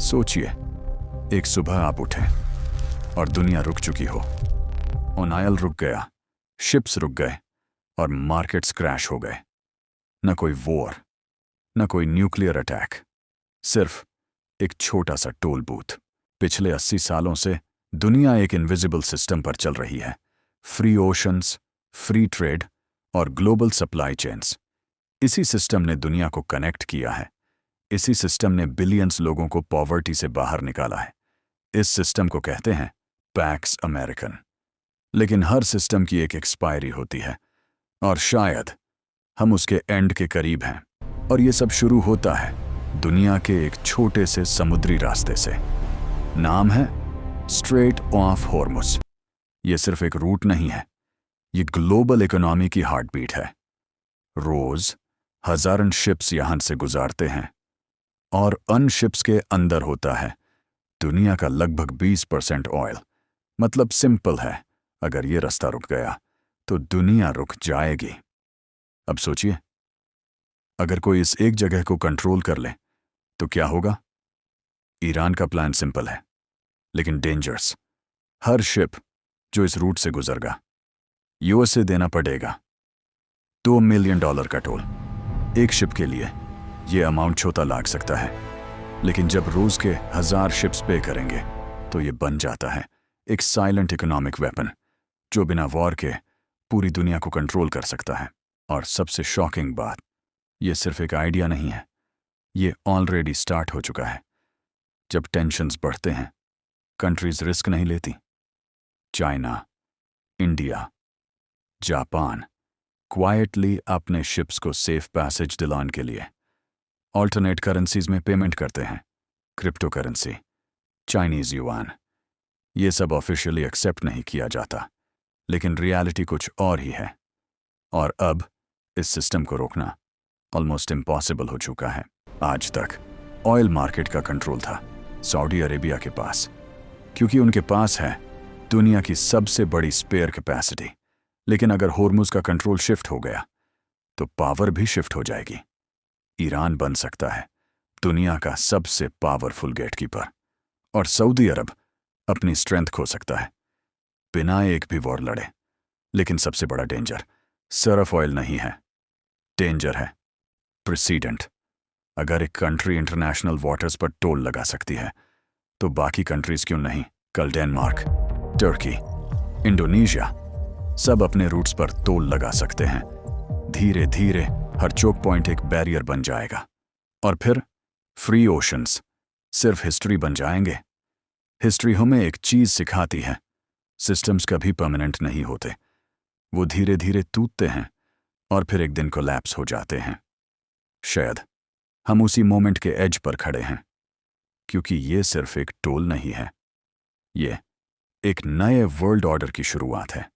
सोचिए, एक सुबह आप उठे और दुनिया रुक चुकी हो। ऑयल रुक गया, शिप्स रुक गए और मार्केट्स क्रैश हो गए। न कोई वॉर, न कोई न्यूक्लियर अटैक, सिर्फ एक छोटा सा टोल बूथ। पिछले 80 सालों से दुनिया एक इनविजिबल सिस्टम पर चल रही है। फ्री ओशंस, फ्री ट्रेड और ग्लोबल सप्लाई चेन्स। इसी सिस्टम ने दुनिया को कनेक्ट किया है। इसी सिस्टम ने बिलियंस लोगों को पॉवर्टी से बाहर निकाला है। इस सिस्टम को कहते हैं पैक्स अमेरिकन। लेकिन हर सिस्टम की एक एक्सपायरी होती है और शायद हम उसके एंड के करीब हैं। और ये सब शुरू होता है दुनिया के एक छोटे से समुद्री रास्ते से। नाम है स्ट्रेट ऑफ हॉर्मुज। ये सिर्फ एक रूट नहीं है, ये ग्लोबल इकोनॉमी की हार्ट बीट है। रोज हजारों शिप्स यहां से गुजारते हैं और अन शिप्स के अंदर होता है दुनिया का लगभग 20% ऑयल। मतलब सिंपल है, अगर ये रास्ता रुक गया तो दुनिया रुक जाएगी। अब सोचिए, अगर कोई इस एक जगह को कंट्रोल कर ले तो क्या होगा? ईरान का प्लान सिंपल है लेकिन डेंजरस। हर शिप जो इस रूट से गुजरगा यूएस से देना पड़ेगा $2 मिलियन का टोल। एक शिप के लिए ये अमाउंट छोटा लग सकता है, लेकिन जब रोज के 1000 शिप्स पे करेंगे तो ये बन जाता है एक साइलेंट इकोनॉमिक वेपन जो बिना वॉर के पूरी दुनिया को कंट्रोल कर सकता है। और सबसे शॉकिंग बात, ये सिर्फ एक आइडिया नहीं है, ये ऑलरेडी स्टार्ट हो चुका है। जब टेंशन्स बढ़ते हैं, कंट्रीज रिस्क नहीं लेती। चाइना, इंडिया, जापान क्वाइटली अपने शिप्स को सेफ पैसेज दिलाने के लिए ऑल्टरनेट करेंसीज में पेमेंट करते हैं। Crypto currency, Chinese yuan. ये सब ऑफिशियली एक्सेप्ट नहीं किया जाता, लेकिन रियलिटी कुछ और ही है। और अब इस सिस्टम को रोकना ऑलमोस्ट इम्पॉसिबल हो चुका है। आज तक ऑयल मार्केट का कंट्रोल था सऊदी अरेबिया के पास, क्योंकि उनके पास है दुनिया की सबसे बड़ी स्पेयर कैपेसिटी। लेकिन अगर हॉर्मुज का कंट्रोल शिफ्ट हो गया तो पावर भी शिफ्ट हो जाएगी। ईरान बन सकता है दुनिया का सबसे पावरफुल गेटकीपर, और सऊदी अरब अपनी स्ट्रेंथ खो सकता है बिना एक भी वॉर लड़े। लेकिन सबसे बड़ा डेंजर सिर्फ ऑयल नहीं है, डेंजर है प्रेसिडेंट। अगर एक कंट्री इंटरनेशनल वाटर्स पर टोल लगा सकती है तो बाकी कंट्रीज क्यों नहीं? कल डेनमार्क, टर्की, इंडोनेशिया सब अपने रूट्स पर टोल लगा सकते हैं। धीरे धीरे हर चोक पॉइंट एक बैरियर बन जाएगा और फिर फ्री ओशंस सिर्फ हिस्ट्री बन जाएंगे। हिस्ट्री हमें एक चीज सिखाती है, सिस्टम्स कभी परमानेंट नहीं होते। वो धीरे धीरे टूटते हैं और फिर एक दिन कोलैप्स हो जाते हैं। शायद हम उसी मोमेंट के एज पर खड़े हैं, क्योंकि ये सिर्फ एक टोल नहीं है, ये एक नए वर्ल्ड ऑर्डर की शुरुआत है।